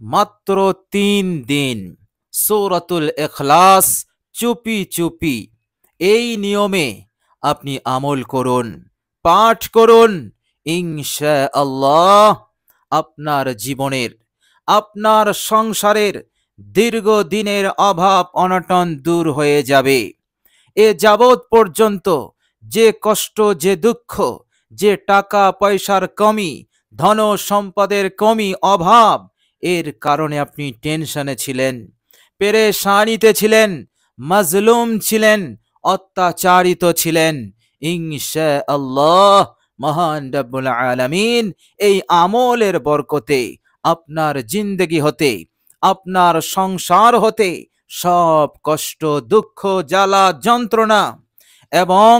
মাত্র 3 দিন সূরাতুল ইখলাস চুপি চুপি এই নিয়মে আপনি আমল করুন, পাঠ করুন। ইনশাআল্লাহ আপনার জীবনের, আপনার সংসারের দীর্ঘদিনের অভাব অনটন দূর হয়ে যাবে। এ যাবৎ পর্যন্ত যে কষ্ট, যে দুঃখ, যে টাকা পয়সার কমি, ধন সম্পদের কমি, অভাব, এর কারণে আপনি টেনশনে ছিলেন, পেরেশানিতে ছিলেন, মাজলুম ছিলেন, অত্যাচারিত ছিলেন, ইনশাআল্লাহ মহান রব্বুল আলামিন এই আমলের বরকতে আপনার জিন্দেগি হতে, আপনার সংসার হতে সব কষ্ট, দুঃখ, জ্বালা, যন্ত্রণা এবং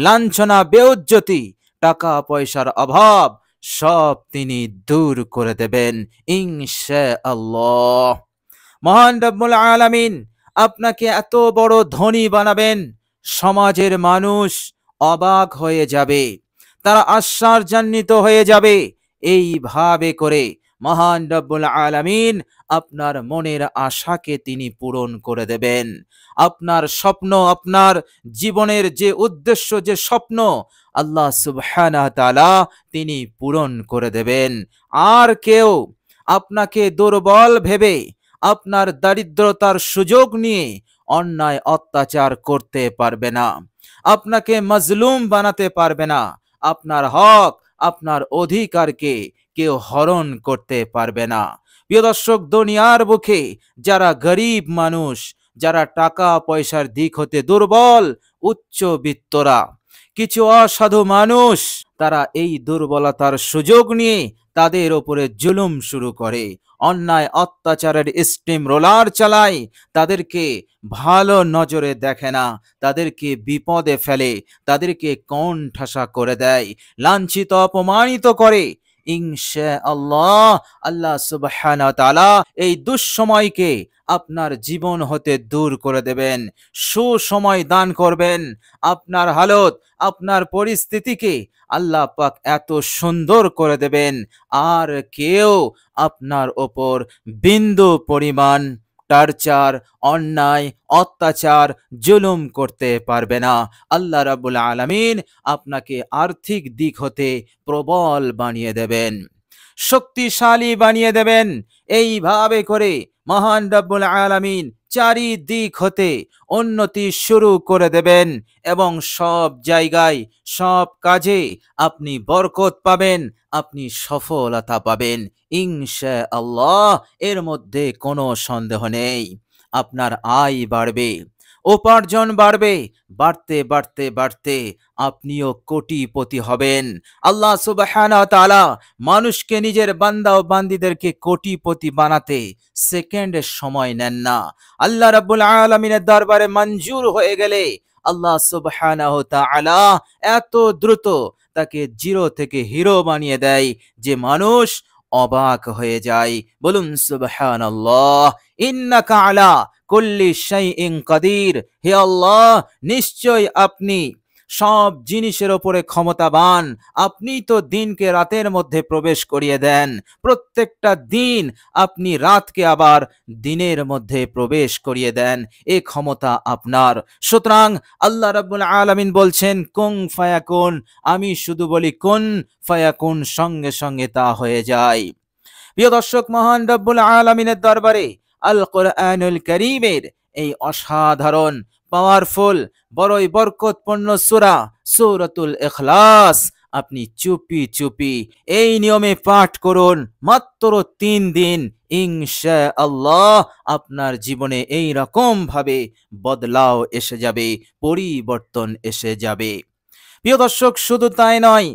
লাঞ্ছনা, বেউজ্জতি, টাকা পয়সার অভাব সব তিনি দূর করে দেবেন ইনশাআল্লাহ। মহান রব্বুল আলামিন আপনাকে এত বড় ধনী বানাবেন, সমাজের মানুষ অবাক হয়ে যাবে, তারা আশ্চর্যান্বিত হয়ে যাবে। এইভাবে করে মহান রব্বুল আলামিন আপনার মনের আশাকে তিনি পূরণ করে দেবেন। আপনার স্বপ্ন, আপনার জীবনের যে উদ্দেশ্য, যে স্বপ্ন, আল্লাহ সুবহানাহু তাআলা তিনি পূরণ করে দেবেন। আর কেউ আপনাকে দুর্বল ভেবে আপনার দারিদ্রতার সুযোগ নিয়ে অন্যায় অত্যাচার করতে পারবে না, আপনাকে মাজলুম বানাতে পারবে না, আপনার হক, আপনার অধিকারকে কেউ হরণ করতে পারবে না। প্রিয় দর্শক, দুনিয়ার বুকে যারা গরিব মানুষ, যারা টাকা পয়সার দিক হতে দুর্বল, উচ্চবিত্তরা, কিছু অসাধু মানুষ, তারা এই দুর্বলতার সুযোগ নিয়ে তাদের ওপরে জুলুম শুরু করে, অন্যায় অত্যাচারের স্টিম রোলার চালায়, তাদেরকে ভালো নজরে দেখে না, তাদেরকে বিপদে ফেলে, তাদেরকে কোণঠাসা করে দেয়, লাঞ্ছিত অপমানিত করে। ইনশাআল্লাহ আল্লাহ সুবহানাহু ওয়া তাআলা এই দুঃসময়কে আপনার জীবন হতে দূর করে দেবেন, সুসময় দান করবেন। আপনার হালত, আপনার পরিস্থিতিকে আল্লাহ পাক এত সুন্দর করে দেবেন, আর কেউ আপনার ওপর বিন্দু পরিমাণ টর্চার, অন্যায়, অত্যাচার, জুলুম করতে পারবে না। আল্লাহ রাব্বুল আলামিন আপনাকে আর্থিক দিক হতে প্রবল বানিয়ে দেবেন, শক্তিশালী বানিয়ে দেবেন। এইভাবে করে মহান রব্বুল আলামিন চারিদিক হতে উন্নতি শুরু করে দেবেন এবং সব জায়গায়, সব কাজে আপনি বরকত পাবেন, আপনি সফলতা পাবেন ইনশাআল্লাহ। এর মধ্যে কোনো সন্দেহ নেই। আপনার আয় বাড়বে, উপার্জন বাড়বে, বাড়তে বাড়তে বাড়তে আপনিও কোটিপতি হবেন। আল্লাহ সুবহানাহু ওয়া তাআলা মানুষকে, নিজের বান্দা ও বান্দীদেরকে কোটিপতি বানাতে সেকেন্ডের সময় নেন না। আল্লাহ রাব্বুল আলামিনের দরবারে মঞ্জুর হয়ে গেলে আল্লাহ সুবহানাহু ওয়া তাআলা এত দ্রুত তাকে জিরো থেকে হিরো বানিয়ে দেয় যে মানুষ অবাক হয়ে যায়। বলুন সুবহানাল্লাহ। ইন্নাকা আলা কুল্লি শাইইন কাদির। হে আল্লাহ, নিশ্চয় আপনি সব জিনিসের ওপরে ক্ষমতাবান। আপনি তো দিনকে রাতের মধ্যে প্রবেশ করিয়ে দেন, প্রত্যেকটা দিন আপনি রাতকে আবার দিনের মধ্যে প্রবেশ করিয়ে দেন, এ ক্ষমতা আপনার। সুতরাং আল্লাহ রাব্বুল আলামিন বলছেন কুন ফায়াকুন, আমি শুধু বলি কুন ফায়াকুন, সঙ্গে সঙ্গে তা হয়ে যায়। প্রিয় দর্শক, মহান রব্বুল আলামিনের দরবারে আল কোরআনুল কারীমের এই অসাধারণ, পাওয়ারফুল, বড়ই বরকতপূর্ণ সূরা সূরাতুল ইখলাস আপনি চুপি চুপি এই নিয়মে পাঠ করুন মাত্র 3 দিন। ইনশাআল্লাহ আপনার জীবনে এই রকম ভাবে বদলাও এসে যাবে, পরিবর্তন এসে যাবে। প্রিয় দর্শক, শুধু তাই নয়,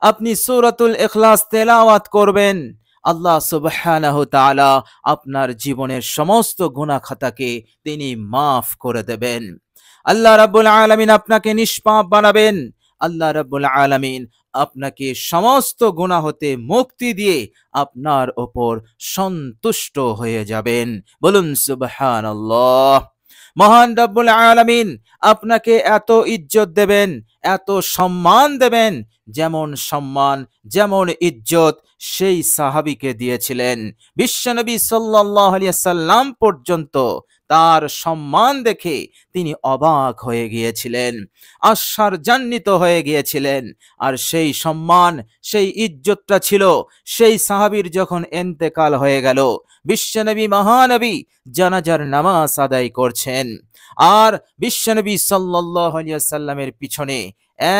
আপনি সূরাতুল ইখলাস তেলাওয়াত করবেন, আল্লাহ সুবহানাহু তাআলা আপনার জীবনের সমস্ত গুনাহ খাতাকে তিনি মাফ করে দেবেন। আল্লাহ রাব্বুল আলামিন আপনাকে নিষ্পাপ বানাবেন। আল্লাহ রাব্বুল আলামিন আপনাকে সমস্ত গুনাহ হতে মুক্তি দিয়ে আপনার ওপর সন্তুষ্ট হয়ে যাবেন। বলুন সুবহানাল্লাহ। মহান রব্বুল আলামিন আপনাকে এত ইজ্জত দেবেন, এত সম্মান দেবেন, যেমন সম্মান, যেমন ইজ্জত সেই সাহাবীকে দিয়েছিলেন। বিশ্বনবী সাল্লাল্লাহু আলাইহি ওয়াসাল্লাম পর্যন্ত তার সম্মান দেখে তিনি অবাক হয়ে গিয়েছিলেন, আশ্চর্যান্বিত হয়ে গিয়েছিলেন। আর সেই সম্মান, সেই ইজ্জতটা ছিল সেই সাহাবীর যখন ইন্তেকাল হয়ে গেল, বিশ্বনবী মহানবী জানাজার নামাজ আদায় করছেন, আর বিশ্বনবী সাল্লাল্লাহু আলাইহি ওয়াসাল্লামের পিছনে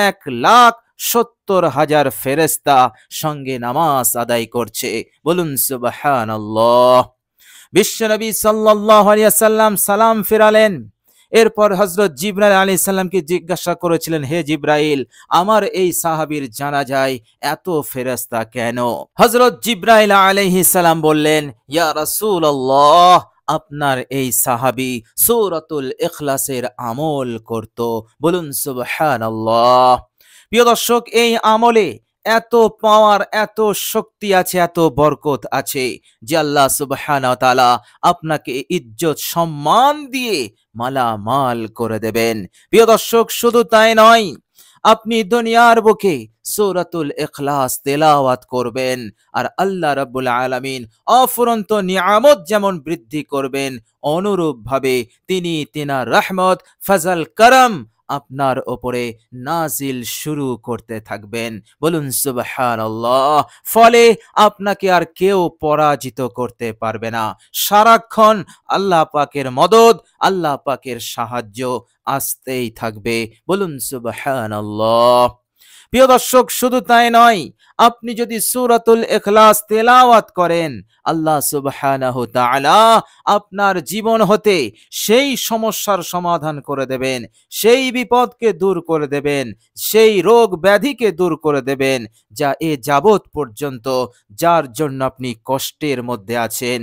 1,70,000 ফেরেশতা সঙ্গে নামাজ আদায় করছে। বলুন সুবহানাল্লাহ। বিশ্বনবী সাল্লাল্লাহু আলাইহি ওয়াসাল্লাম সালাম ফিরালেন। এরপর হযরত জিবরাইল আলাইহিস সালামকে জিজ্ঞাসা করেছিলেন, হে জিবরাইল, আমার এই সাহাবীর জানাজায় এত ফেরেশতা কেন? হযরত জিবরাইল আলাইহিস সালাম বললেন, ইয়া রাসূলুল্লাহ, আপনার এই সাহাবী সূরাতুল ইখলাসের আমল করত। বলুন সুবহানাল্লাহ। প্রিয় দর্শক, এই আমলে এত পাওয়ার, এত শক্তি আছে, এত বরকত আছে যে আল্লাহ সুবহানাহু ওয়া তাআলা আপনাকে ইজ্জত সম্মান দিয়ে মালামাল করে দেবেন। প্রিয় দর্শক, শুধু তাই নয়, আপনি দুনিয়ার বুকে সূরাতুল ইখলাস তেলাওয়াত করবেন আর আল্লাহ রাব্বুল আলামিন অফুরন্ত নিয়ামত যেমন বৃদ্ধি করবেন, অনুরূপভাবে তিনি তিনার রহমত, ফজল, করম আপনার উপরে নাজিল শুরু করতে থাকবেন। বলুন সুবহানাল্লাহ। ফলে আপনাকে আর কেউ পরাজিত করতে পারবে না। সারাক্ষণ আল্লাহ পাকের মদদ, আল্লাহ পাকের সাহায্য আসতেই থাকবে। বলুন সুবহানাল্লাহ। প্রিয় দর্শক, শুধু তাই নয়, আপনি যদি সূরাতুল ইখলাস তেলাওয়াত করেন, আল্লাহ সুবহানাহু তাআলা আপনার জীবন হতে সেই সমস্যার সমাধান করে দেবেন, সেই বিপদকে দূর করে দেবেন, সেই রোগ ব্যাধিকে দূর করে দেবেন, যা এ যাবৎ পর্যন্ত যার জন্য আপনি কষ্টের মধ্যে আছেন,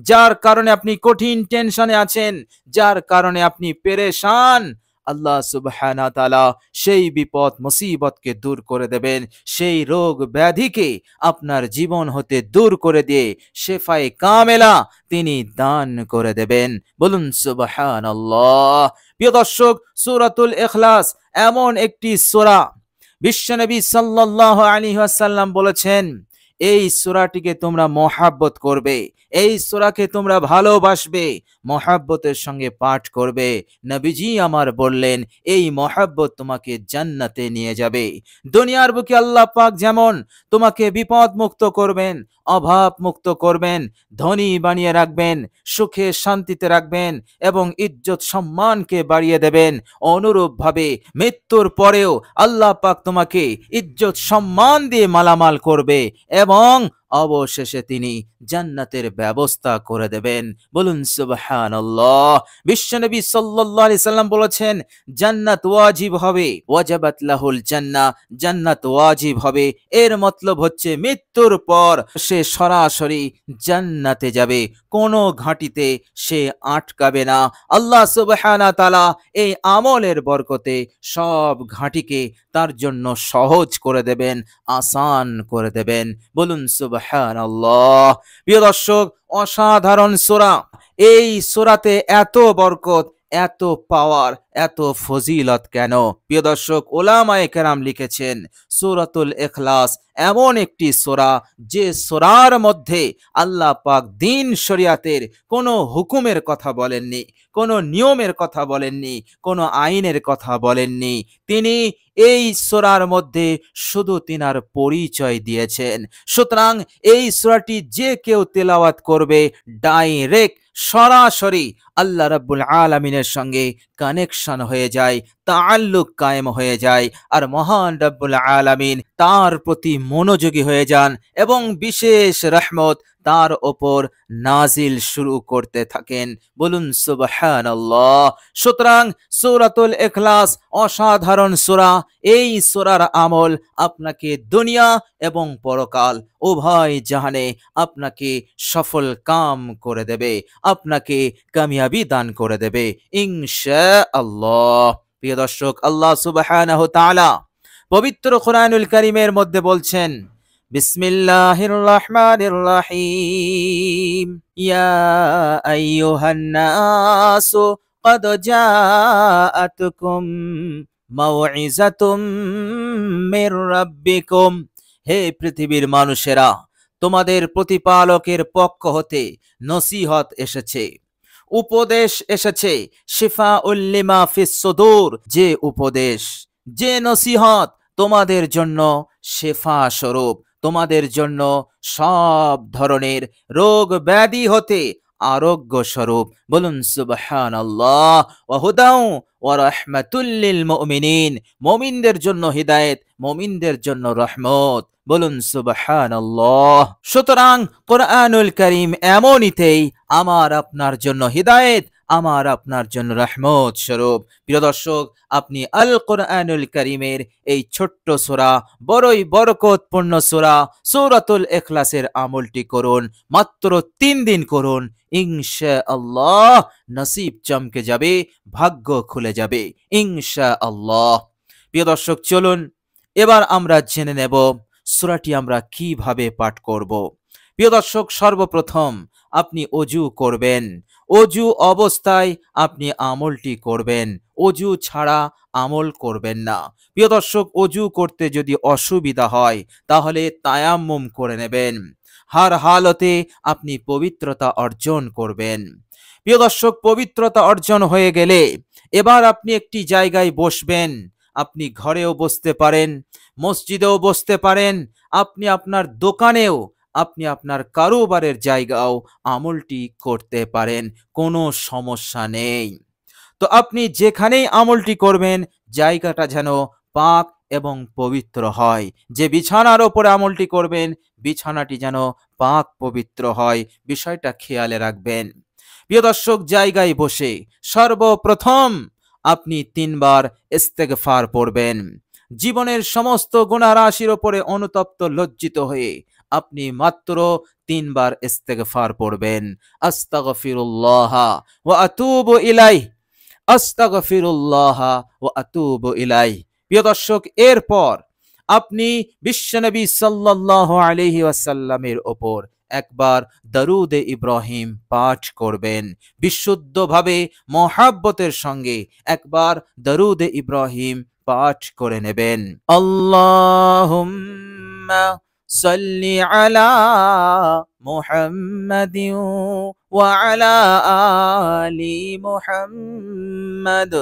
যার কারণে আপনি কঠিন টেনশনে আছেন, যার কারণে আপনি পেরেশান, আল্লাহ সুবহানাহু ওয়া তাআলা সেই বিপদ মুসিবতকে দূর করে দেবেন, সেই রোগ ব্যাধিকে আপনার জীবন হতে দূর করে দিয়ে শেফায়ে কামেলা তিনি দান করে দেবেন। বলুন সুবহানাল্লাহ। প্রিয় দর্শক, সূরাতুল ইখলাস এমন একটি সূরা, বিশ্বনবী সাল্লাল্লাহু আলাইহি ওয়াসাল্লাম বলেছেন, এই সূরাটিকে তোমরা মহব্বত করবে, এই সূরাকে তোমরা ভালোবাসবে, মহব্বতের সঙ্গে পাঠ করবে। নবীজি আমার বললেন, এই মহব্বত তোমাকে জান্নাতে নিয়ে যাবে। দুনিয়ার বুকে আল্লাহ পাক যেমন তোমাকে বিপদ মুক্ত করবেন, অভাব মুক্ত করবেন, ধনী বানিয়ে রাখবেন, সুখে শান্তিতে রাখবেন এবং ইজ্জত সম্মানকে বাড়িয়ে দেবেন, অনুরূপভাবে মৃত্যুর পরেও আল্লাহ পাক তোমাকে ইজ্জত সম্মান দিয়ে মালামাল করবে এবং অবশেষে তিনি জান্নাতের ব্যবস্থা করে দেবেন। বলুন সুবহানাল্লাহ। বিশ্বনবী সাল্লাল্লাহু আলাইহি সাল্লাম বলেছেন, জান্নাত ওয়াজিব হবে, ওয়াজাবাত লাহুল জান্নাহ, জান্নাত ওয়াজিব হবে। এর মতলব হচ্ছে মৃত্যুর পর সে সরাসরি জান্নাতে যাবে, কোনো ঘাঁটিতে সে আটকাবে না। আল্লাহ সুবহানাহু ওয়া তাআলা এই আমলের বরকতে সব ঘাঁটিকে তার জন্য সহজ করে দেবেন, আসান করে দেবেন। বলুন সুবহানাল্লাহ। প্রিয় দর্শক, অসাধারণ সূরা। এই সূরাতে এত বরকত, এত পাওয়ার, এত ফজিলত কেন? প্রিয় দর্শক, উলামায়ে কেরাম লিখেছেন, সূরাতুল ইখলাস এমন একটি সূরা যে সূরার মধ্যে আল্লাহ পাক দ্বীন শরিয়াতের কোনো হুকুমের কথা বলেননি, কোনো নিয়মের কথা বলেননি, কোনো আইনের কথা বলেননি। তিনি এই সূরার মধ্যে শুধু তিনার পরিচয় দিয়েছেন। সুতরাং এই সূরাটি যে কেউ তেলাওয়াত করবে, ডাইরেক্ট সরাসরি আল্লাহ রাব্বুল আলামিনের সঙ্গে কানেকশন হয়ে যায়, তাআল্লুক কায়েম হয়ে যায়, আর মহান রাব্বুল আলামিন তার প্রতি মনোযোগী হয়ে যান এবং বিশেষ রহমত তার ওপর নাজিল শুরু করতে থাকেন। বলুন সুবহানাল্লাহ। সুতরাং সূরাতুল ইখলাস অসাধারণ সূরা। এই সূরার আমল আপনাকে দুনিয়া এবং পরকাল উভয় জাহানে আপনাকে সফল কাম করে দেবে, আপনাকে কামিয়াবি দান করে দেবে ইনশাআল্লাহ। প্রিয় দর্শক, আল্লাহ সুবহানাহু ওয়া তাআলা পবিত্র কোরআনুল কারীমের মধ্যে বলছেন, বিসমিল্লাহির রহমানির রহিম, ইয়া আইয়ুহান নাসু ক্বাদ জাআতুকুম মাউইযাতুম মির রাব্বিকুম। হে পৃথিবীর মানুষেরা, তোমাদের প্রতিপালকের পক্ষ হতে নসিহত এসেছে, উপদেশ এসেছে, শিফাউল লিমা ফিস সুদূর, যে উপদেশ, যে নসিহত তোমাদের জন্য শেফা স্বরূপ, তোমাদের জন্য সব ধরনের রোগ ব্যাধি হতে আরোগ্য স্বরূপ। বলুন সুবহানাল্লাহ। ওয়া হুদাও ওয়া রাহমাতুল লিল মুমিনিন, মুমিনদের জন্য হিদায়াত, মুমিনদের জন্য রহমত। বলুন সুবহানাল্লাহ। সুতরাং কোরআনুল কারীম এমনিতেই আমার আপনার জন্য হিদায়াত, আমার আপনার জন্য রহমত স্বরূপ। প্রিয় দর্শক, আপনি আল কোরআনুল কারীমের এই ছোট্ট সূরা, বড়ই বরকতপূর্ণ সূরা সূরাতুল ইখলাসের আমলটি করুন, মাত্র 3 দিন করুন, ইনশাআল্লাহ নসিব চমকে যাবে, ভাগ্য খুলে যাবে ইনশাআল্লাহ। প্রিয় দর্শক, চলুন এবার আমরা জেনে নেব সূরাটি আমরা কিভাবে পাঠ করব। প্রিয় দর্শক, সর্বপ্রথম আপনি ওযু করবেন, ওযু অবস্থায় আপনি আমলটি করবেন, ওযু ছাড়া আমল করবেন না। প্রিয় দর্শক, ওযু করতে যদি অসুবিধা হয় তাহলে তায়াম্মুম করে নেবেন, হার হালতে আপনি পবিত্রতা অর্জন করবেন। প্রিয় দর্শক, পবিত্রতা অর্জন হয়ে গেলে এবার আপনি একটি জায়গায় বসবেন, আপনি ঘরেও বসতে পারেন, মসজিদেও বসতে পারেন, আপনি আপনার দোকানেও, আপনি আপনার কারোবারের জায়গাও আমলটি করতে পারেন, কোনো সমস্যা নেই। তো আপনি যেখানেই আমলটি করবেন জায়গাটা যেন পাক এবং পবিত্র হয়, যে বিছানার ওপরে আমলটি করবেন বিছানাটি যেন পাক পবিত্র হয়, বিষয়টা খেয়ালে রাখবেন। প্রিয় দর্শক, জায়গায় বসে সর্বপ্রথম আপনি 3 বার ইস্তেগফার পড়বেন। জীবনের সমস্ত গুনাহ রাশির ওপরে অনুতপ্ত লজ্জিত হয়ে আপনি মাত্র 3 বার ইস্তেগফার পড়বেন। আস্তাগফিরুল্লাহ ওয়া আতুবু ইলাইহি, আস্তাগফিরুল্লাহ ওয়া আতুবু ইলাইহি। প্রিয় দর্শক, এরপর আপনি বিশ্বনবী সাল্লাল্লাহু আলাইহি ওয়াসাল্লামের ওপর একবার দরুদে ইব্রাহিম পাঠ করবেন, বিশুদ্ধভাবে মহব্বতের সঙ্গে একবার দরুদে ইব্রাহিম পাঠ করে নেবেন। আল্লাহুম্মা সাল্লি আলা মুহাম্মাদিন ওয়া আলা আলি মুহাম্মাদ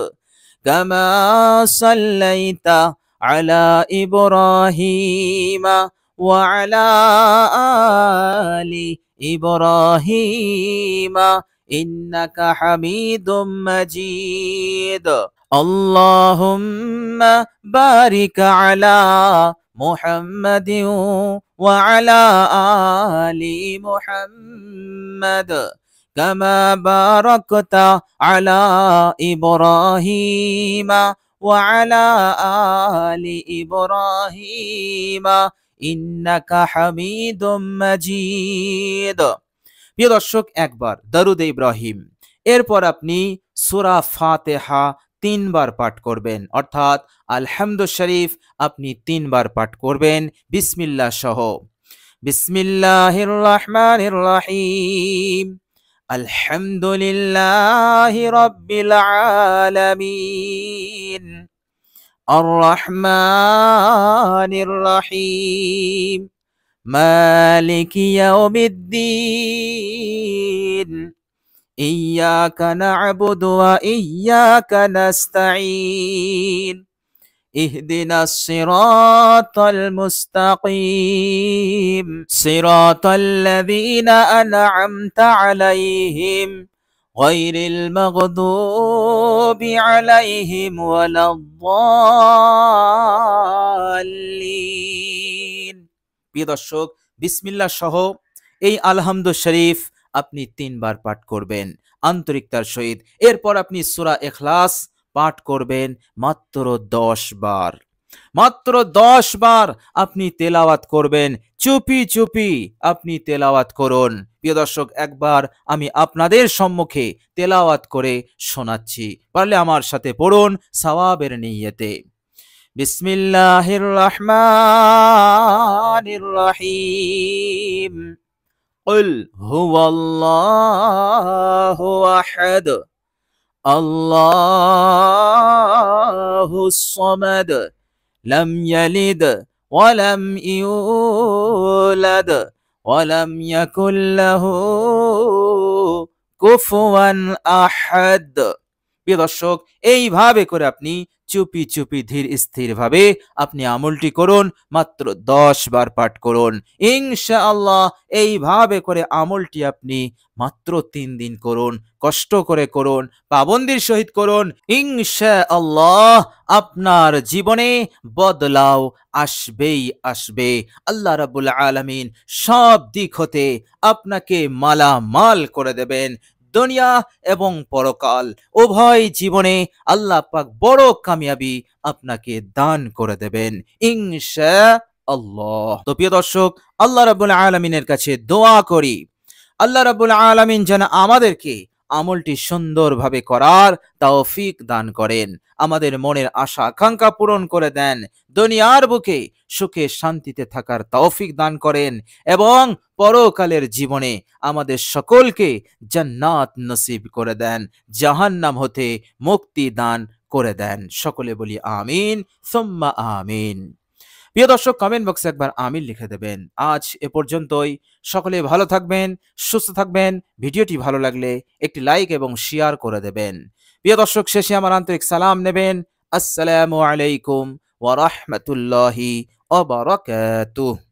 কামা সাল্লাইতা আলা ইব্রাহিম ওয়া আলা আলি ইব্রাহিম ইন্নাকা হামিদুম মাজিদ। আল্লাহুম্মা বারিক আলা মুহাম্মাদিন ওয়া আলা আলি মুহাম্মাদ কামা বারাকতা আলা ইব্রাহিম ওয়া আলা আলি ইব্রাহিম ইন্নাকা হামিদুম মাজিদ। প্রিয় দর্শক, একবার দরুদে ইব্রাহিম, এরপর আপনি সূরা ফাতিহা 3 বার পাঠ করবেন, অর্থাৎ আলহামদু শরীফ আপনি 3 বার পাঠ করবেন বিসমিল্লাহ সহ। বিসমিল্লাহির রহমানির রহিম, আলহামদুলিল্লাহি রাব্বিল আলামিন, আর রহমানির রহিম, মালিকি ইয়াউমিদ্দিন, ইয়্যাকা না'বুদু ওয়া ইয়্যাকা নাস্তাঈন, ইহদিনাস সিরাতাল মুস্তাকিম, সিরাতাল্লাযীনা আন'আমতা আলাইহিম গায়রিল মাগদুবি আলাইহিম ওয়ালাদ-দাল্লিন। প্রিয় দর্শক, বিসমিল্লাহ সহ এই আলহামদু শরীফ আপনি 3 বার পাঠ করবেন আন্তরিকতার সহিত। এরপর আপনি সূরা ইখলাস পাঠ করবেন মাত্র 10 বার, মাত্র 10 বার আপনি তেলাওয়াত করবেন, চুপি চুপি আপনি তেলাওয়াত করুন। প্রিয় দর্শক, একবার আমি আপনাদের সম্মুখে তেলাওয়াত করে শোনাচ্ছি, পারলে আমার সাথে পড়ুন সওয়াবের নিয়তে। বিসমিল্লাহির রহমানির রহিম, কুল হুয়াল্লাহু আহাদ, আল্লাহুস সামাদ, লাম ইয়ালিদ ওয়া লাম ইউলাদ ওয়ালাম ইয়াকুল লাহু কুফুয়ান আহাদ। প্রিয় দর্শক, এইভাবে করে আপনি চুপি চুপি ধীর স্থির ভাবে আপনি আমলটি করুন, মাত্র 10 বার পাঠ করুন ইনশাআল্লাহ। এইভাবে করে আমলটি আপনি মাত্র 3 দিন করুন, কষ্ট করে করুন, পাবন্দির সহিত করুন, ইনশাআল্লাহ আপনার জীবনে বদলাও আসবেই আসবে। আল্লাহ রাব্বুল আলামিন সব দিক হতে আপনাকে মালামাল করে দেবেন। দুনিয়া এবং পরকাল উভয় জীবনে আল্লাহ পাক বড় কামিয়াবি আপনাকে দান করে দেবেন ইনশাআল্লাহ। তো প্রিয় দর্শক, আল্লাহ রাব্বুল আলামিনের কাছে দোয়া করি, আল্লাহ রাব্বুল আলামিন যেন আমাদেরকে আমলটি সুন্দরভাবে করার তৌফিক দান করেন, আমাদের মনের আশা আকাঙ্ক্ষা পূরণ করে দেন, দুনিয়ার বুকে সুখে শান্তিতে থাকার তৌফিক দান করেন এবং পরকালের জীবনে আমাদের সকলকে জান্নাত নসিব করে দেন, জাহান্নাম হতে মুক্তি দান করে দেন। সকলে বলি আমিন সুম্মা আমিন। প্রিয় দর্শক, কমেন্ট বক্সে একবার আমিন লিখে দেবেন। আজ এ পর্যন্তই। সকলে ভালো থাকবেন, সুস্থ থাকবেন। ভিডিওটি ভালো লাগলে একটি লাইক এবং শেয়ার করে দেবেন। প্রিয় দর্শক, শেষে আমার আন্তরিক সালাম নেবেন। আসসালামু আলাইকুম ওয়া রাহমাতুল্লাহি ওয়া বারাকাতুহু।